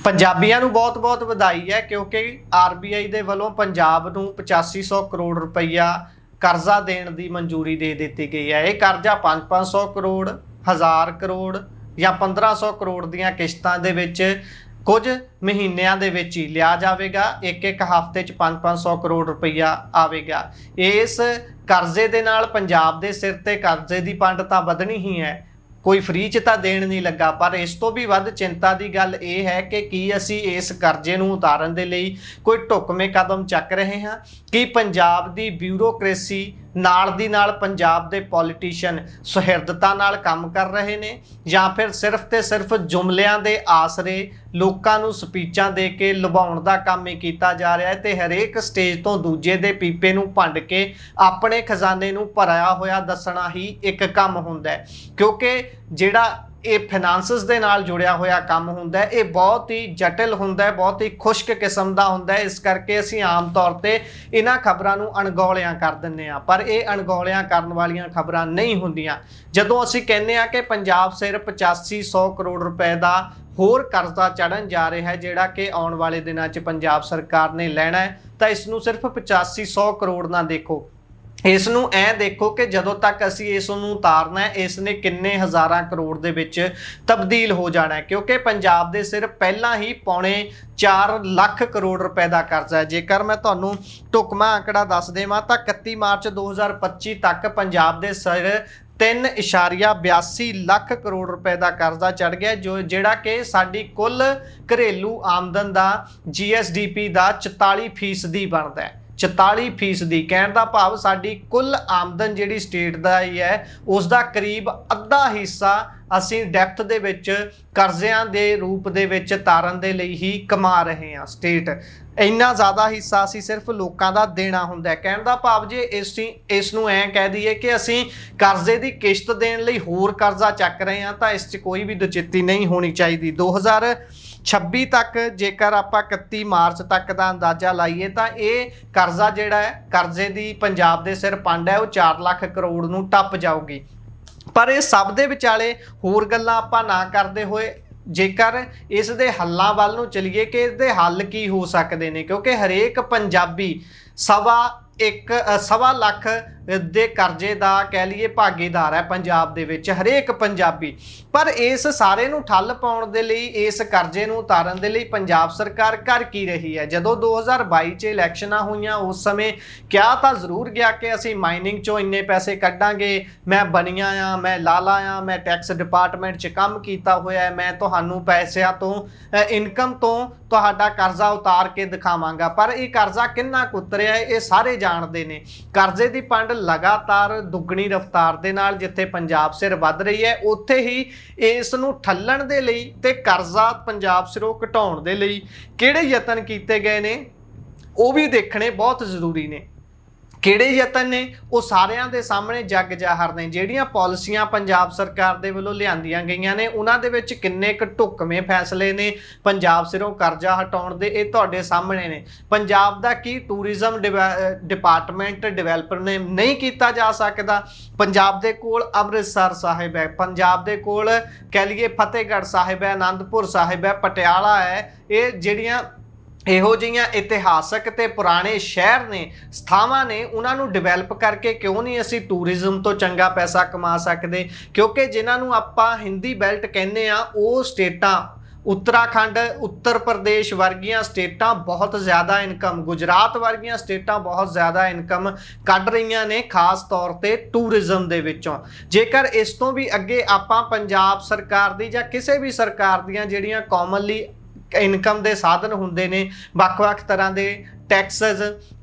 ਪੰਜਾਬੀਆਂ ਨੂੰ ਬਹੁਤ ਬਹੁਤ ਵਧਾਈ ਹੈ क्योंकि आरबीआई ਦੇ ਵੱਲੋਂ ਪੰਜਾਬ ਨੂੰ 8500 ਕਰੋੜ ਰੁਪਈਆ ਕਰਜ਼ਾ ਦੇਣ ਦੀ ਮਨਜ਼ੂਰੀ ਦੇ ਦਿੱਤੀ ਗਈ ਹੈ। ਇਹ ਕਰਜ਼ਾ 500 ਕਰੋੜ 1000 ਕਰੋੜ ਜਾਂ 1500 ਕਰੋੜ ਦੀਆਂ ਕਿਸ਼ਤਾਂ ਦੇ ਵਿੱਚ ਕੁਝ ਮਹੀਨਿਆਂ ਦੇ ਵਿੱਚ ਹੀ ਲਿਆ ਜਾਵੇਗਾ। ਇੱਕ ਹਫ਼ਤੇ 'ਚ 500 ਕਰੋੜ ਰੁਪਈਆ ਆਵੇਗਾ। ਇਸ ਕਰਜ਼ੇ ਦੇ ਨਾਲ ਪੰਜਾਬ ਦੇ ਸਿਰ ਤੇ ਕਰਜ਼ੇ ਦੀ ਪੰਡ ਤਾਂ ਵਧਣੀ ਹੀ ਹੈ, कोई फ्री च तो देण नहीं लगा। पर इस तो भी वध चिंता की गल यह है कि की असी इस करजे नूं उतारन दे लई कोई ढुकवें कदम चक रहे हैं कि पंजाब दी ब्यूरोक्रेसी नाल दी नाल पंजाब दे पॉलिटिशियन सुहिरदता नाल काम कर रहे ने या फिर सिर्फ ते सिर्फ जुमलियां दे आसरे लोकां नूं स्पीचां दे के लुभाउण दा काम ही कीता जा रहा है ते हरेक स्टेज तो दूजे दे पीपे नूं भंड के अपने खजाने नूं भरिया होया दसना ही एक काम हुंदा है। क्योंकि जिहड़ा ये फाइनांसिस दे नाल जुड़िया होया काम हुंदा है, ये बहुत ही जटिल हुंदा है, बहुत ही खुश्क किस्म दा हुंदा है। इस करके असीं आम तौर ते इन्हां खबरां नूं अणगौलियां कर दिंदे आ, पर ये अणगौलियां करन वालियां खबरां नहीं हुंदियां। जदों असीं कहने आ कि पंजाब सिर 8500 करोड़ रुपए दा होर कर्जा चढ़न जा रहा है जिहड़ा कि आउण वाले दिनां 'च पंजाब सरकार ने लैणा है, तां इस नूं सिर्फ 8500 करोड़ ना देखो, इस नूं ऐ देखो कि जदों तक असी इस नूं उतारना है इसने किन्ने हज़ारां करोड़ दे विच तब्दील हो जाना है। क्योंकि पंजाब दे सिर पहलां ही 4.25 लाख करोड़ रुपए का कर्जा है। जेकर मैं तुहानूं ढुकवां आंकड़ा दस देवां तां 31 मार्च 2025 तक पंजाब दे सिर 3.82 लाख करोड़ रुपए का कर्जा चढ़ गया, जो जिहड़ा कि साडी कुल घरेलू आमदन का GSDP का 44% बनता है। 44% कहने का भाव साडी कुल आमदन जिहड़ी स्टेट का ही है उसका करीब अद्धा हिस्सा असीं डेप्थ दे विच कर्जियां दे रूप दे विच तारन दे लई ही कमा रहे हैं। स्टेट इन्ना ज़्यादा हिस्सा असीं सिर्फ लोकां दा देना हुंदा है। कहने का भाव जे इस नूं ऐ कह दईए कि असीं कर्जे की किश्त देण लई होर कर्जा चक रहे हैं तां इस च कोई भी दुचित्ती नहीं होनी चाहिए। 2026 तक जेकर आपां 31 मार्च तक का अंदाजा लाइए तो यह कर्जा जिहड़ा है कर्जे की पंजाब दे सिर पंड है वो 4 लाख करोड़ नूं टप जाऊगी। पर इस सब दे विचाले होर गल्लां आपां ना करदे होए जेकर इस दे हल्लां वल नूं चलीए कि इस दे हल की हो सकते हैं, क्योंकि हरेक पंजाबी सवा लाख दे करजे दा कह लीए भागीदार है पंजाब दे विच हरेक पंजाबी। पर इस सारे नूं ठल पाउण दे लई इस करजे नूं उतारन दे लई पंजाब सरकार कर की रही है। जदों 2022 च इलैक्शनां होईयां उस समय क्या तां जरूर गया कि असीं माइनिंग चों इन्ने पैसे कड्डांगे, मैं बनिया आ, मैं लाला आ, मैं टैक्स डिपार्टमेंट च काम कीता होया है, मैं तुहानूं पैसिਆਂ ਤੋਂ इनकम तो तुहाडा कर्जा उतार के दिखावांगा। पर यह कर्जा किन्ना कुछ उतरिया है ये सारे जानते हैं। कर्जे की पंड लगातार दुगनी रफ्तार दे नाल जिथे पंजाब सिर वध रही है उत्थे ही इस नूं ठल्लण दे लई ते कर्जा पंजाब सिरों घटाउण दे लई किहड़े यतन कीते गए ने वो भी देखने बहुत जरूरी ने। किहड़े यतन ने वो सारिਆਂ ਦੇ सामने जग जाहर ने। ਜਿਹੜੀਆਂ पॉलिसियां पंजाब सरकार ਦੇ ਵੱਲੋਂ ਲਿਆਂਦੀਆਂ ਗਈਆਂ ਨੇ ਉਹਨਾਂ ਦੇ ਵਿੱਚ ਕਿੰਨੇ ਕੁ ਢੁਕਵੇਂ ਫੈਸਲੇ ਨੇ ਪੰਜਾਬ ਸਿਰੋਂ ਕਰਜ਼ਾ ਹਟਾਉਣ ਦੇ ਇਹ ਤੁਹਾਡੇ ਸਾਹਮਣੇ ਨੇ। ਪੰਜਾਬ ਦਾ ਕੀ ਟੂਰਿਜ਼ਮ ਡਿਪਾਰਟਮੈਂਟ ਡਿਵੈਲਪਰ ਨੇ ਨਹੀਂ ਕੀਤਾ ਜਾ ਸਕਦਾ। ਪੰਜਾਬ ਦੇ ਕੋਲ ਅੰਮ੍ਰਿਤਸਰ ਸਾਹਿਬ ਹੈ, ਪੰਜਾਬ ਦੇ ਕੋਲ ਕਹਿ ਲਈਏ ਫਤਿਹਗੜ੍ਹ ਸਾਹਿਬ ਹੈ, ਆਨੰਦपुर ਸਾਹਿਬ ਹੈ, ਪਟਿਆਲਾ ਹੈ। ਇਹ ਜਿਹੜੀਆਂ ਇਹੋ ਜਿਹੀਆਂ ਇਤਿਹਾਸਕ ਤੇ ਪੁਰਾਣੇ ਸ਼ਹਿਰ ਨੇ ਸਥਾਵਾਂ ਨੇ ਉਹਨਾਂ ਨੂੰ ਡਿਵੈਲਪ ਕਰਕੇ ਕਿਉਂ ਨਹੀਂ ਅਸੀਂ ਟੂਰਿਜ਼ਮ ਤੋਂ ਚੰਗਾ ਪੈਸਾ ਕਮਾ ਸਕਦੇ। ਕਿਉਂਕਿ ਜਿਨ੍ਹਾਂ ਨੂੰ ਆਪਾਂ ਹਿੰਦੀ ਬੈਲਟ ਕਹਿੰਦੇ ਆ ਉਹ ਸਟੇਟਾਂ उत्तराखंड उत्तर प्रदेश वर्गियां स्टेटां बहुत ज़्यादा इनकम, गुजरात वर्गियां स्टेटां बहुत ज़्यादा इनकम कढ़ रही ने खास तौर पर टूरिज़म दे विचों। जेकर इस तो भी अगे आपां पंजाब सरकार दी जां किसी भी सरकार दियां जिहड़ियां कॉमनली इनकम के साधन हुंदे ने ਵੱਖ-ਵੱਖ तरह के टैक्सेस,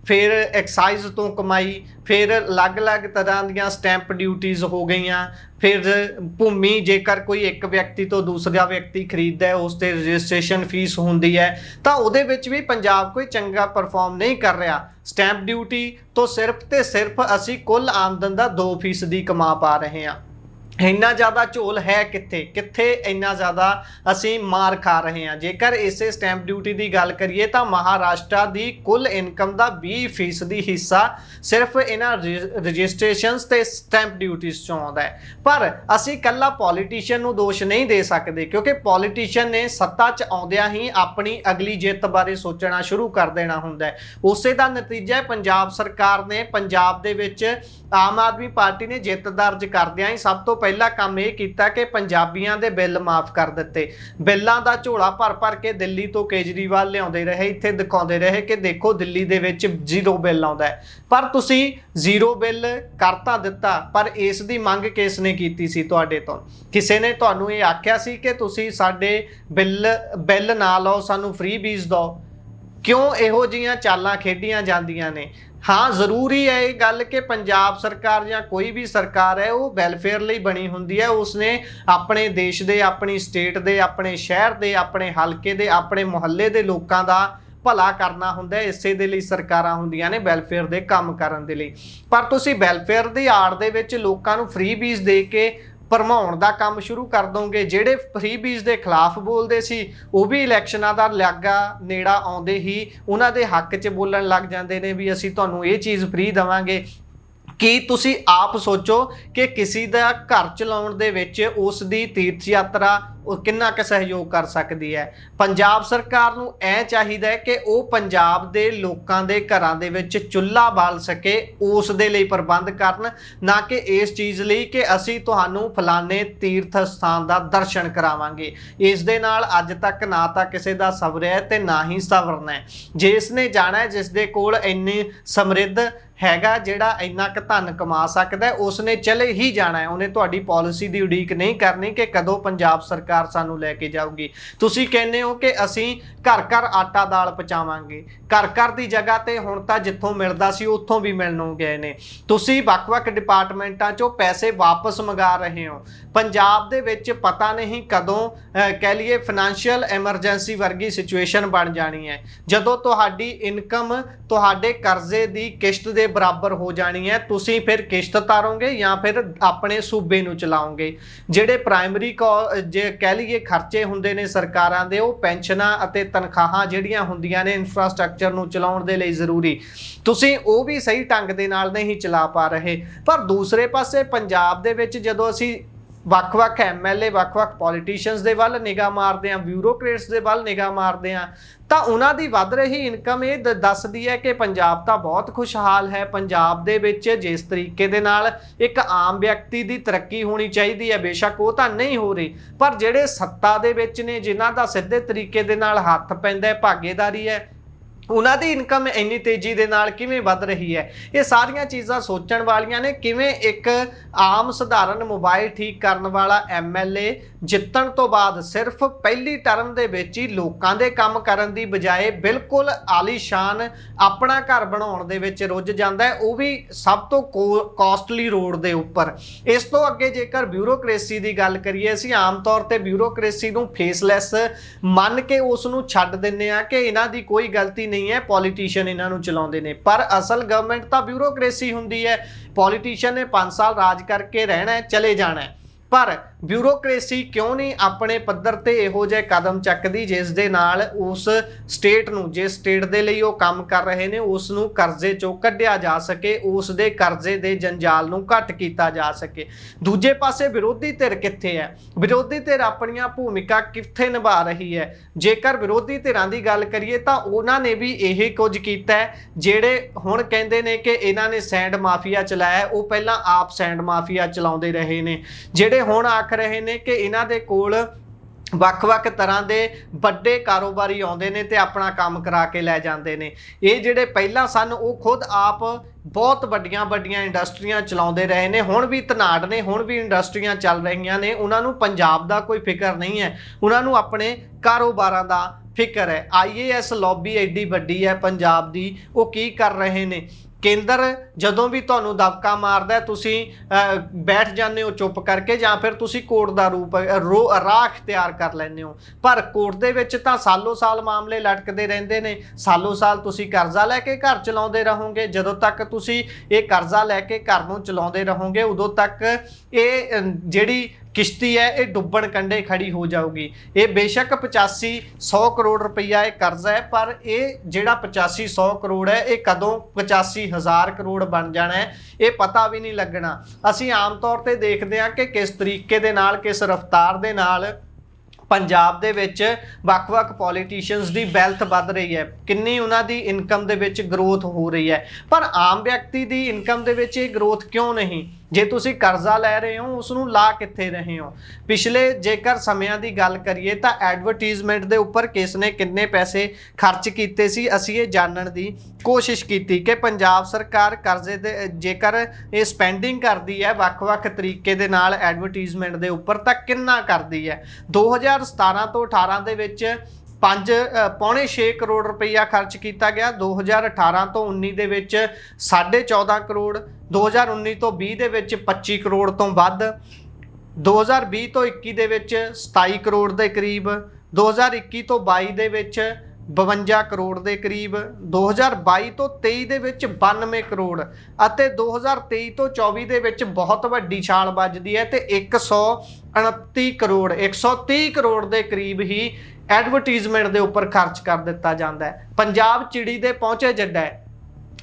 फिर एक्साइज तो कमाई, फिर अलग-अलग तरह दियां स्टैंप ड्यूटीज़ हो गई, फिर भूमि जेकर कोई एक व्यक्ति तो दूसरा व्यक्ति खरीददा है उसते रजिस्ट्रेशन फीस होंदी है तो उहदे विच भी पंजाब कोई चंगा परफॉर्म नहीं कर रहा। स्टैंप ड्यूटी तो सिर्फ ते सिर्फ असी कुल आमदन का 2% कमा पा रहे हैं। ਇੰਨਾ ਜ਼ਿਆਦਾ ਝੋਲ ਹੈ ਕਿੱਥੇ ਕਿੱਥੇ ਇੰਨਾ ਜ਼ਿਆਦਾ ਅਸੀਂ ਮਾਰ ਖਾ ਰਹੇ ਹਾਂ। ਜੇਕਰ ਇਸੇ ਸਟੈਂਪ ਡਿਊਟੀ ਦੀ ਗੱਲ ਕਰੀਏ ਤਾਂ ਮਹਾਰਾਸ਼ਟਰ ਦੀ ਕੁੱਲ ਇਨਕਮ ਦਾ 20% ਹਿੱਸਾ ਸਿਰਫ ਇਹਨਾਂ ਰਜਿਸਟ੍ਰੇਸ਼ਨਸ ਤੇ ਸਟੈਂਪ ਡਿਊਟੀਜ਼ ਚੋਂ ਆਉਂਦਾ ਹੈ। ਪਰ ਅਸੀਂ ਕੱਲਾ ਪੋਲੀਟੀਸ਼ੀਅਨ ਨੂੰ ਦੋਸ਼ ਨਹੀਂ ਦੇ ਸਕਦੇ, ਕਿਉਂਕਿ ਪੋਲੀਟੀਸ਼ੀਅਨ ਨੇ ਸੱਤਾ 'ਚ ਆਉਂਦਿਆਂ ਹੀ ਆਪਣੀ ਅਗਲੀ ਜਿੱਤ ਬਾਰੇ ਸੋਚਣਾ ਸ਼ੁਰੂ ਕਰ ਦੇਣਾ ਹੁੰਦਾ ਹੈ। ਉਸੇ ਦਾ ਨਤੀਜਾ ਪੰਜਾਬ ਸਰਕਾਰ ਨੇ ਪੰਜਾਬ ਦੇ ਵਿੱਚ ਆਮ ਆਦਮੀ ਪਾਰਟੀ ਨੇ ਜਿੱਤ ਦਰਜ ਕਰਦਿਆਂ ਹੀ ਸਭ ਤੋਂ ਪਹਿਲਾ ਕੰਮ ਇਹ ਕੀਤਾ ਕਿ ਪੰਜਾਬੀਆਂ ਦੇ ਬਿੱਲ ਮਾਫ ਕਰ ਦਿੱਤੇ। ਬਿੱਲਾਂ ਦਾ ਝੋਲਾ ਭਰ ਭਰ ਕੇ ਦਿੱਲੀ ਤੋਂ ਕੇਜਰੀਵਾਲ ਲਿਆਉਂਦੇ ਰਹੇ, ਇੱਥੇ ਦਿਖਾਉਂਦੇ ਰਹੇ ਕਿ ਦੇਖੋ ਦਿੱਲੀ ਦੇ ਵਿੱਚ 0 ਬਿੱਲ ਆਉਂਦਾ ਹੈ। ਪਰ ਤੁਸੀਂ 0 ਬਿੱਲ ਕਰ ਤਾਂ ਦਿੱਤਾ, ਪਰ ਇਸ ਦੀ ਮੰਗ ਕਿਸ ਨੇ ਕੀਤੀ ਸੀ ਤੁਹਾਡੇ ਤੋਂ? ਕਿਸੇ ਨੇ ਤੁਹਾਨੂੰ ਇਹ ਆਖਿਆ ਸੀ ਕਿ ਤੁਸੀਂ ਸਾਡੇ ਬਿੱਲ ਨਾ ਲਾਓ, ਸਾਨੂੰ ਫ੍ਰੀ ਬੀਜ ਦਿਓ? ਕਿਉਂ ਇਹੋ ਜਿਹੀਆਂ ਚਾਲਾਂ ਖੇਡੀਆਂ ਜਾਂਦੀਆਂ ਨੇ? हाँ जरूरी है ये गल कि पंजाब सरकार या कोई भी सरकार है वो वैलफेयर ਲਈ बनी ਹੁੰਦੀ है। उसने अपने देश दे, अपनी स्टेट दे, अपने शहर दे, अपने हलके दे, अपने मुहल्ले दे लोगों का भला करना ਹੁੰਦਾ है। इसे दे ਲਈ ਸਰਕਾਰਾਂ ਹੁੰਦੀਆਂ ਨੇ ਵੈਲਫੇਅਰ ਦੇ ਕੰਮ ਕਰਨ ਦੇ ਲਈ। ਪਰ ਤੁਸੀਂ ਵੈਲਫੇਅਰ ਦੀ ਆੜ ਦੇ ਵਿੱਚ ਲੋਕਾਂ ਨੂੰ ਫ੍ਰੀ ਬੀਜ ਦੇ ਕੇ ਭਰਮਾਉਣ ਦਾ ਕੰਮ ਸ਼ੁਰੂ ਕਰ ਦੋਗੇ। ਜਿਹੜੇ ਫ੍ਰੀ ਬੀਜ ਦੇ ਖਿਲਾਫ ਬੋਲਦੇ ਸੀ ਉਹ ਵੀ ਇਲੈਕਸ਼ਨਾਂ ਦਾ ਲਾਗਾ ਨੇੜਾ ਆਉਂਦੇ ਹੀ ਉਹਨਾਂ ਦੇ ਹੱਕ 'ਚ ਬੋਲਣ ਲੱਗ ਜਾਂਦੇ ਨੇ ਵੀ ਅਸੀਂ ਤੁਹਾਨੂੰ ਇਹ ਚੀਜ਼ ਫ੍ਰੀ ਦੇਵਾਂਗੇ। ਕੀ ਤੁਸੀਂ ਆਪ ਸੋਚੋ ਕਿ ਕਿਸੇ ਦਾ ਘਰ ਚਲਾਉਣ ਦੇ ਵਿੱਚ ਉਸ ਦੀ ਤੀਰਥ ਯਾਤਰਾ ਉਹ ਕਿੰਨਾ ਕੁ ਸਹਿਯੋਗ ਕਰ ਸਕਦੀ ਹੈ? ਪੰਜਾਬ ਸਰਕਾਰ ਨੂੰ ਇਹ ਚਾਹੀਦਾ ਹੈ ਕਿ ਉਹ ਪੰਜਾਬ ਦੇ ਲੋਕਾਂ ਦੇ ਘਰਾਂ ਦੇ ਵਿੱਚ ਚੁੱਲ੍ਹਾ ਬਾਲ ਸਕੇ, ਉਸ ਦੇ ਲਈ ਪ੍ਰਬੰਧ ਕਰਨ, ਨਾ ਕਿ ਇਸ ਚੀਜ਼ ਲਈ ਕਿ ਅਸੀਂ ਤੁਹਾਨੂੰ ਫਲਾਣੇ ਤੀਰਥ ਸਥਾਨ ਦਾ ਦਰਸ਼ਨ ਕਰਾਵਾਂਗੇ। ਇਸ ਦੇ ਨਾਲ ਅੱਜ ਤੱਕ ਨਾ ਤਾਂ ਕਿਸੇ ਦਾ ਸਵਰਿਆ ਤੇ ਨਾ ਹੀ ਸਵਰਨਾ ਹੈ। ਜਿਸ ਨੇ ਜਾਣਾ ਹੈ, ਜਿਸ ਦੇ ਕੋਲ ਇੰਨੀ ਸਮਰਿੱਧ ਹੈਗਾ, ਜਿਹੜਾ ਇੰਨਾ ਕੁ ਧਨ ਕਮਾ ਸਕਦਾ, ਉਸਨੇ ਚਲੇ ਹੀ ਜਾਣਾ ਹੈ। ਉਹਨੇ ਤੁਹਾਡੀ ਪਾਲਿਸੀ ਦੀ ਉਡੀਕ ਨਹੀਂ ਕਰਨੀ ਕਿ ਕਦੋਂ ਪੰਜਾਬ ਸਰਕਾਰ ਸਾਨੂੰ ਲੈ ਕੇ ਜਾਊਗੀ। ਤੁਸੀਂ ਕਹਿੰਦੇ ਹੋ ਕਿ ਅਸੀਂ ਘਰ ਘਰ ਆਟਾ ਦਾਲ ਪਹੁੰਚਾਵਾਂਗੇ। ਘਰ ਘਰ ਦੀ ਜਗ੍ਹਾ ਤੇ ਹੁਣ ਤਾਂ ਜਿੱਥੋਂ ਮਿਲਦਾ ਸੀ ਉੱਥੋਂ ਵੀ ਮਿਲਣੋਂ ਗਏ ਨੇ। ਤੁਸੀਂ ਵੱਖ-ਵੱਖ ਡਿਪਾਰਟਮੈਂਟਾਂ 'ਚੋਂ ਪੈਸੇ ਵਾਪਸ ਮੰਗਾ ਰਹੇ ਹੋ। ਪੰਜਾਬ ਦੇ ਵਿੱਚ ਪਤਾ ਨਹੀਂ ਕਦੋਂ ਕਹਿ ਲਈਏ ਫਾਈਨੈਂਸ਼ੀਅਲ ਐਮਰਜੈਂਸੀ ਵਰਗੀ ਸਿਚੁਏਸ਼ਨ ਬਣ ਜਾਣੀ ਹੈ, ਜਦੋਂ ਤੁਹਾਡੀ ਇਨਕਮ ਤੁਹਾਡੇ ਕਰਜ਼ੇ ਦੀ ਕਿਸ਼ਤ ਦੇ ਬਰਾਬਰ ਹੋ ਜਾਣੀ ਹੈ। ਤੁਸੀਂ ਫਿਰ ਕਿਸ਼ਤ ਤਾਰੋਗੇ ਜਾਂ ਫਿਰ ਆਪਣੇ ਸੂਬੇ ਨੂੰ ਚਲਾਓਗੇ। ਜਿਹੜੇ ਪ੍ਰਾਇਮਰੀ ਜੇ ਕਹਿ ਲਈਏ ਖਰਚੇ ਹੁੰਦੇ ਨੇ ਸਰਕਾਰਾਂ ਦੇ, ਉਹ ਪੈਨਸ਼ਨਾਂ ਅਤੇ ਤਨਖਾਹਾਂ ਜਿਹੜੀਆਂ ਹੁੰਦੀਆਂ ਨੇ ਇਨਫਰਾਸਟ੍ਰਕਚਰ ਨੂੰ ਚਲਾਉਣ ਦੇ ਲਈ ਜ਼ਰੂਰੀ, ਤੁਸੀਂ ਉਹ ਵੀ ਸਹੀ ਢੰਗ ਦੇ ਨਾਲ ਨਹੀਂ ਚਲਾ ਪਾ ਰਹੇ। ਪਰ ਦੂਸਰੇ ਪਾਸੇ ਪੰਜਾਬ ਦੇ ਵਿੱਚ ਜਦੋਂ ਅਸੀਂ ਵੱਖ-ਵੱਖ MLA, ਵੱਖ-ਵੱਖ ਪੋਲੀਟੀਸ਼ੀਅਨਸ ਦੇ ਵੱਲ ਨਿਗਾਹ ਮਾਰਦੇ ਹਾਂ, ਬਿਊਰੋਕਰੇਟਸ ਦੇ ਵੱਲ ਨਿਗਾਹ ਮਾਰਦੇ ਹਾਂ, ਤਾਂ ਉਹਨਾਂ ਦੀ ਵੱਧ ਰਹੀ ਇਨਕਮ ਇਹ ਦੱਸਦੀ ਹੈ ਕਿ ਪੰਜਾਬ ਤਾਂ ਬਹੁਤ ਖੁਸ਼ਹਾਲ ਹੈ। ਪੰਜਾਬ ਦੇ ਵਿੱਚ ਜਿਸ ਤਰੀਕੇ ਦੇ ਨਾਲ ਇੱਕ ਆਮ ਵਿਅਕਤੀ ਦੀ ਤਰੱਕੀ ਹੋਣੀ ਚਾਹੀਦੀ ਹੈ, ਬੇਸ਼ੱਕ ਉਹ ਤਾਂ ਨਹੀਂ ਹੋ ਰਹੀ, ਪਰ ਜਿਹੜੇ ਸੱਤਾ ਦੇ ਵਿੱਚ ਨੇ, ਜਿਨ੍ਹਾਂ ਦਾ ਸਿੱਧੇ ਤਰੀਕੇ ਦੇ ਨਾਲ ਹੱਥ ਪੈਂਦਾ ਹੈ, ਭਾਗੀਦਾਰੀ ਹੈ, ਉਹਨਾਂ ਦੀ ਇਨਕਮ ਇੰਨੀ ਤੇਜ਼ੀ ਦੇ ਨਾਲ ਕਿਵੇਂ ਵੱਧ ਰਹੀ ਹੈ? ਇਹ ਸਾਰੀਆਂ ਚੀਜ਼ਾਂ ਸੋਚਣ ਵਾਲੀਆਂ ਨੇ। ਕਿਵੇਂ ਇੱਕ ਆਮ ਸਧਾਰਨ ਮੋਬਾਈਲ ਠੀਕ ਕਰਨ ਵਾਲਾ MLA ਜਿੱਤਣ ਤੋਂ ਬਾਅਦ ਸਿਰਫ ਪਹਿਲੀ ਟਰਮ ਦੇ ਵਿੱਚ ਹੀ ਲੋਕਾਂ ਦੇ ਕੰਮ ਕਰਨ ਦੀ ਬਜਾਏ ਬਿਲਕੁਲ ਆਲੀਸ਼ਾਨ ਆਪਣਾ ਘਰ ਬਣਾਉਣ ਦੇ ਵਿੱਚ ਰੁੱਝ ਜਾਂਦਾ ਹੈ, ਉਹ ਵੀ ਸਭ ਤੋਂ ਕੋਸਟਲੀ ਰੋਡ ਦੇ ਉੱਪਰ। ਇਸ ਤੋਂ ਅੱਗੇ ਜੇਕਰ ਬਿਊਰੋਕਰੇਸੀ ਦੀ ਗੱਲ ਕਰੀਏ, ਅਸੀਂ ਆਮ ਤੌਰ ਤੇ ਬਿਊਰੋਕਰੇਸੀ ਨੂੰ ਫੇਸਲੈਸ ਮੰਨ ਕੇ ਉਸ ਨੂੰ ਛੱਡ ਦਿੰਦੇ ਆ ਕਿ ਇਹਨਾਂ ਦੀ ਕੋਈ ਗਲਤੀ नहीं है, पॉलिटिशियन इन्हों चलाते हैं। पर असल गवर्नमेंट तो ब्यूरोक्रेसी होंदी है। पॉलिटिशियन ने 5 साल राज करके रहना है, चले जाना है, पर ब्यूरोक्रेसी क्यों नहीं अपने पद्धर ते इहो जिहे कदम चकदी जिस दे नाल उस स्टेट नूं, जिस स्टेट दे लई वो काम कर रहे ने, उस नूं कर्जे चों कढिया जा सके, उस दे कर्जे दे जंजाल नूं घट कीता जा सके। दूजे पासे विरोधी धिर कित्थे है? विरोधी धिर अपणियां भूमिका कित्थे निभा रही है? जेकर विरोधी धिरां दी गल करिए तां उन्हां ने भी यही कुछ कीता है। जिहड़े हुण कहंदे ने कि इन्हां ने सैंड माफिया चलाया, वो पहलां आप सैंड माफिया चलाउंदे रहे ने। जिहड़े हुण आख रहे ने कि इन्हां दे कोल ਵੱਖ-ਵੱਖ ਤਰ੍ਹਾਂ ਦੇ ਵੱਡੇ ਕਾਰੋਬਾਰੀ ਆਉਂਦੇ ਨੇ ਤੇ ਆਪਣਾ ਕੰਮ ਕਰਾ ਕੇ ਲੈ ਜਾਂਦੇ ਨੇ। ਇਹ ਜਿਹੜੇ ਪਹਿਲਾਂ ਸਨ ਉਹ ਖੁਦ ਆਪ ਬਹੁਤ ਵੱਡੀਆਂ ਇੰਡਸਟਰੀਆਂ ਚਲਾਉਂਦੇ ਰਹੇ ਨੇ। ਹੁਣ ਵੀ ਧਨਾੜ ਨੇ, ਹੁਣ ਵੀ ਇੰਡਸਟਰੀਆਂ ਚੱਲ ਰਹੀਆਂ ਨੇ। ਉਹਨਾਂ ਨੂੰ ਪੰਜਾਬ ਦਾ ਕੋਈ ਫਿਕਰ ਨਹੀਂ ਹੈ, ਉਹਨਾਂ ਨੂੰ ਆਪਣੇ ਕਾਰੋਬਾਰਾਂ ਦਾ ਫਿਕਰ ਹੈ। IAS ਲੌਬੀ ਐਡੀ ਵੱਡੀ ਹੈ ਪੰਜਾਬ ਦੀ, ਉਹ ਕੀ ਕਰ ਰਹੇ ਨੇ? ਕੇਂਦਰ ਜਦੋਂ ਵੀ ਤੁਹਾਨੂੰ ਦਬਕਾ ਮਾਰਦਾ ਤੁਸੀਂ ਬੈਠ ਜਾਂਦੇ ਹੋ ਚੁੱਪ ਕਰਕੇ, ਜਾਂ ਫਿਰ ਤੁਸੀਂ ਕੋਰਟ ਦਾ ਰਾਹ ਅਖਤਿਆਰ ਕਰ ਲੈਂਦੇ ਹੋ। ਪਰ ਕੋਰਟ ਦੇ ਵਿੱਚ ਤਾਂ ਸਾਲੋ ਸਾਲ ਮਾਮਲੇ ਲਟਕਦੇ ਰਹਿੰਦੇ ਨੇ। ਸਾਲੋ ਸਾਲ ਤੁਸੀਂ ਕਰਜ਼ਾ ਲੈ ਕੇ ਘਰ ਚਲਾਉਂਦੇ ਰਹੋਗੇ। ਜਦੋਂ ਤੱਕ ਤੁਸੀਂ ਇਹ ਕਰਜ਼ਾ ਲੈ ਕੇ ਘਰ ਨੂੰ ਚਲਾਉਂਦੇ ਰਹੋਗੇ ਉਦੋਂ ਤੱਕ ਇਹ ਜਿਹੜੀ ਕਿਸ਼ਤੀ ਹੈ ਇਹ ਡੁੱਬਣ ਕੰਢੇ ਖੜੀ ਹੋ ਜਾਊਗੀ। ਇਹ ਬੇਸ਼ੱਕ 85-100 ਕਰੋੜ ਰੁਪਈਆ ਇਹ ਕਰਜ਼ਾ ਹੈ, ਪਰ ਇਹ ਜਿਹੜਾ 85-100 ਕਰੋੜ ਹੈ ਇਹ ਕਦੋਂ 85,000 ਕਰੋੜ ਬਣ ਜਾਣਾ ਹੈ ਇਹ ਪਤਾ ਵੀ ਨਹੀਂ ਲੱਗਣਾ। ਅਸੀਂ ਆਮ ਤੌਰ ਤੇ ਦੇਖਦੇ ਹਾਂ ਕਿ ਕਿਸ ਤਰੀਕੇ ਦੇ ਨਾਲ, ਕਿਸ ਰਫ਼ਤਾਰ ਦੇ ਨਾਲ ਪੰਜਾਬ ਦੇ ਵਿੱਚ ਵੱਖ-ਵੱਖ ਪੋਲੀਟੀਸ਼ੀਅਨਸ ਦੀ ਵੈਲਥ ਵੱਧ ਰਹੀ ਹੈ, ਕਿੰਨੀ ਉਹਨਾਂ ਦੀ ਇਨਕਮ ਦੇ ਵਿੱਚ ਗਰੋਥ ਹੋ ਰਹੀ ਹੈ। ਪਰ ਆਮ ਵਿਅਕਤੀ ਦੀ ਇਨਕਮ ਦੇ ਵਿੱਚ ਇਹ ਗਰੋਥ ਕਿਉਂ ਨਹੀਂ? ਜੇ ਤੁਸੀਂ ਕਰਜ਼ਾ ਲੈ ਰਹੇ ਹੋ ਉਸ ਨੂੰ ਲਾ ਕਿੱਥੇ ਰਹੇ ਹੋ? ਪਿਛਲੇ ਜੇਕਰ ਸਮਿਆਂ ਦੀ ਗੱਲ ਕਰੀਏ ਤਾਂ ਐਡਵਰਟਾਈਜ਼ਮੈਂਟ ਦੇ ਉੱਪਰ ਕਿਸ ਨੇ ਕਿੰਨੇ ਪੈਸੇ ਖਰਚ ਕੀਤੇ ਸੀ, ਅਸੀਂ ਇਹ ਜਾਣਨ ਦੀ ਕੋਸ਼ਿਸ਼ ਕੀਤੀ ਕਿ ਪੰਜਾਬ ਸਰਕਾਰ ਕਰਜ਼ੇ ਦੇ ਜੇਕਰ ਇਹ ਸਪੈਂਡਿੰਗ ਕਰਦੀ ਹੈ ਵੱਖ-ਵੱਖ ਤਰੀਕੇ ਦੇ ਨਾਲ ਐਡਵਰਟਾਈਜ਼ਮੈਂਟ ਦੇ ਉੱਪਰ ਤਾਂ ਕਿੰਨਾ ਕਰਦੀ ਹੈ। 2017 ਤੋਂ 18 ਦੇ ਵਿੱਚ 5.6 ਕਰੋੜ ਰੁਪਈਆ ਖਰਚ ਕੀਤਾ ਗਿਆ। 2018 ਤੋਂ 19 ਦੇ ਵਿੱਚ 14.5 ਕਰੋੜ, 2019 ਤੋਂ 20 ਦੇ ਵਿੱਚ 25 ਕਰੋੜ ਤੋਂ ਵੱਧ, 2020 ਤੋਂ 21 ਦੇ ਵਿੱਚ 27 ਕਰੋੜ ਦੇ ਕਰੀਬ, 2021 ਤੋਂ 22 ਦੇ ਵਿੱਚ 52 ਕਰੋੜ ਦੇ ਕਰੀਬ, 2022 ਤੋਂ 23 ਦੇ ਵਿੱਚ 92 ਕਰੋੜ ਅਤੇ 2023 ਤੋਂ 24 ਦੇ ਵਿੱਚ ਬਹੁਤ ਵੱਡੀ ਛਾਲ ਵੱਜਦੀ ਹੈ ਤੇ 129 ਕਰੋੜ 130 ਕਰੋੜ ਦੇ ਕਰੀਬ ਹੀ ਐਡਵਰਟਾਈਜ਼ਮੈਂਟ ਦੇ ਉੱਪਰ ਖਰਚ ਕਰ ਦਿੱਤਾ ਜਾਂਦਾ ਹੈ। ਪੰਜਾਬ ਚਿੜੀ ਦੇ ਪਹੁੰਚੇ ਜੱਡਾ ਹੈ।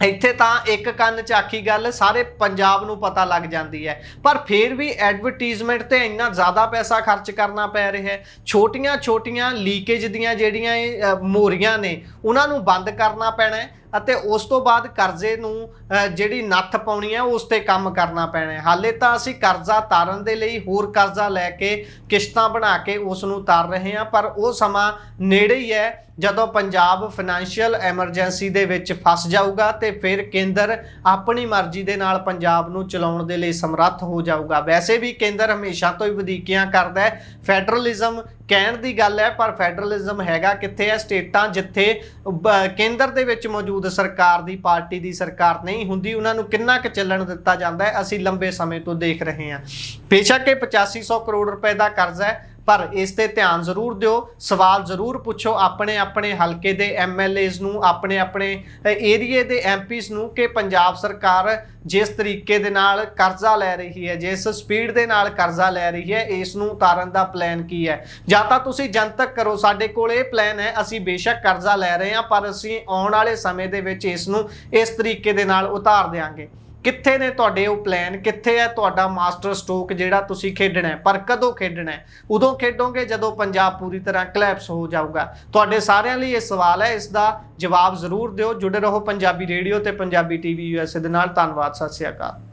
ਇੱਥੇ ਤਾਂ ਇੱਕ ਕੰਨ ਝਾਕੀ ਗੱਲ ਸਾਰੇ ਪੰਜਾਬ ਨੂੰ ਪਤਾ ਲੱਗ ਜਾਂਦੀ ਹੈ, ਪਰ ਫਿਰ ਵੀ ਐਡਵਰਟਾਈਜ਼ਮੈਂਟ ਤੇ ਇੰਨਾ ਜ਼ਿਆਦਾ ਪੈਸਾ ਖਰਚ ਕਰਨਾ ਪੈ ਰਿਹਾ ਹੈ। ਛੋਟੀਆਂ ਲੀਕੇਜ ਦੀਆਂ ਜਿਹੜੀਆਂ ਇਹ ਮੋਰੀਆਂ ਨੇ ਉਹਨਾਂ ਨੂੰ ਬੰਦ ਕਰਨਾ ਪੈਣਾ ਹੈ ਅਤੇ ਉਸ ਤੋਂ ਬਾਅਦ ਕਰਜ਼ੇ ਨੂੰ ਜਿਹੜੀ ਨੱਥ ਪਾਉਣੀ ਹੈ ਉਸ ਤੇ ਕੰਮ ਕਰਨਾ ਪੈਣਾ ਹੈ। ਹਾਲੇ ਤਾਂ ਅਸੀਂ ਕਰਜ਼ਾ ਤਾਰਨ ਦੇ ਲਈ ਹੋਰ ਕਰਜ਼ਾ ਲੈ ਕੇ ਕਿਸ਼ਤਾਂ ਬਣਾ ਕੇ ਉਸ ਨੂੰ ਤਾਰ ਰਹੇ ਹਾਂ, ਪਰ ਉਹ ਸਮਾਂ ਨੇੜੇ ਹੀ ਹੈ ਜਦੋਂ ਪੰਜਾਬ ਫਾਈਨੈਂਸ਼ੀਅਲ ਐਮਰਜੈਂਸੀ ਦੇ ਵਿੱਚ ਫਸ ਜਾਊਗਾ ਤੇ ਫਿਰ ਕੇਂਦਰ ਆਪਣੀ ਮਰਜ਼ੀ ਦੇ ਨਾਲ ਪੰਜਾਬ ਨੂੰ ਚਲਾਉਣ ਦੇ ਲਈ ਸਮਰੱਥ ਹੋ ਜਾਊਗਾ। ਵੈਸੇ ਵੀ ਕੇਂਦਰ ਹਮੇਸ਼ਾ ਤੋਂ ਹੀ ਵਧੀਕੀਆਂ ਕਰਦਾ ਹੈ। ਫੈਡਰਲਿਜ਼ਮ ਕਹਿਣ ਦੀ ਗੱਲ ਹੈ ਪਰ ਫੈਡਰਲਿਜ਼ਮ ਹੈਗਾ ਕਿੱਥੇ ਹੈ? ਸਟੇਟਾਂ ਜਿੱਥੇ ਕੇਂਦਰ ਦੇ ਵਿੱਚ ਮੌਜੂਦ ਸਰਕਾਰ ਦੀ ਪਾਰਟੀ ਦੀ ਸਰਕਾਰ ਨਹੀਂ ਹੁੰਦੀ ਉਹਨਾਂ ਨੂੰ ਕਿੰਨਾ ਕੁ ਚੱਲਣ ਦਿੱਤਾ ਜਾਂਦਾ ਹੈ ਅਸੀਂ ਲੰਬੇ ਸਮੇਂ ਤੋਂ ਦੇਖ ਰਹੇ ਹਾਂ। ਬੇਸ਼ੱਕ ਇਹ 8500 ਕਰੋੜ ਰੁਪਏ ਦਾ ਕਰਜ਼ਾ ਹੈ, ਪਰ ਇਸ ਤੇ ਧਿਆਨ ਜ਼ਰੂਰ ਦਿਓ, ਸਵਾਲ ਜ਼ਰੂਰ ਪੁੱਛੋ ਆਪਣੇ ਹਲਕੇ ਦੇ ਐਮਐਲਏਜ਼ ਨੂੰ, ਆਪਣੇ ਏਰੀਏ ਦੇ ਐਮਪੀਜ਼ ਨੂੰ ਕਿ ਪੰਜਾਬ ਸਰਕਾਰ ਜਿਸ ਤਰੀਕੇ ਦੇ ਨਾਲ ਕਰਜ਼ਾ ਲੈ ਰਹੀ ਹੈ, ਜਿਸ ਸਪੀਡ ਦੇ ਨਾਲ ਕਰਜ਼ਾ ਲੈ ਰਹੀ ਹੈ, ਇਸ ਨੂੰ ਉਤਾਰਨ ਦਾ ਪਲਾਨ ਕੀ ਹੈ। ਜਾਂ ਤਾਂ ਤੁਸੀਂ ਜਨਤਕ ਕਰੋ ਸਾਡੇ ਕੋਲ ਇਹ ਪਲਾਨ ਹੈ, ਅਸੀਂ ਬੇਸ਼ੱਕ ਕਰਜ਼ਾ ਲੈ ਰਹੇ ਹਾਂ ਪਰ ਅਸੀਂ ਆਉਣ ਵਾਲੇ ਸਮੇਂ ਦੇ ਵਿੱਚ ਇਸ ਨੂੰ ਇਸ ਤਰੀਕੇ ਦੇ ਨਾਲ ਉਤਾਰ ਦਿਆਂਗੇ। ਕਿੱਥੇ ਨੇ ਤੁਹਾਡੇ ਉਹ ਪਲਾਨ? ਕਿੱਥੇ ਹੈ ਤੁਹਾਡਾ ਮਾਸਟਰ ਸਟ੍ਰੋਕ ਜਿਹੜਾ ਤੁਸੀਂ ਖੇਡਣਾ ਹੈ? ਪਰ ਕਦੋਂ ਖੇਡਣਾ ਹੈ? ਉਦੋਂ ਖੇਡੋਗੇ ਜਦੋਂ ਪੰਜਾਬ ਪੂਰੀ ਤਰ੍ਹਾਂ ਕਲੈਪਸ ਹੋ ਜਾਊਗਾ। ਤੁਹਾਡੇ ਸਾਰਿਆਂ ਲਈ ਇਹ ਸਵਾਲ ਹੈ, ਇਸ ਦਾ ਜਵਾਬ ਜ਼ਰੂਰ ਦਿਓ। ਜੁੜੇ ਰਹੋ ਪੰਜਾਬੀ ਰੇਡੀਓ ਤੇ ਪੰਜਾਬੀ ਟੀਵੀ USA ਦੇ ਨਾਲ। ਧੰਨਵਾਦ, ਸਤਿ ਸ਼੍ਰੀ ਅਕਾਲ।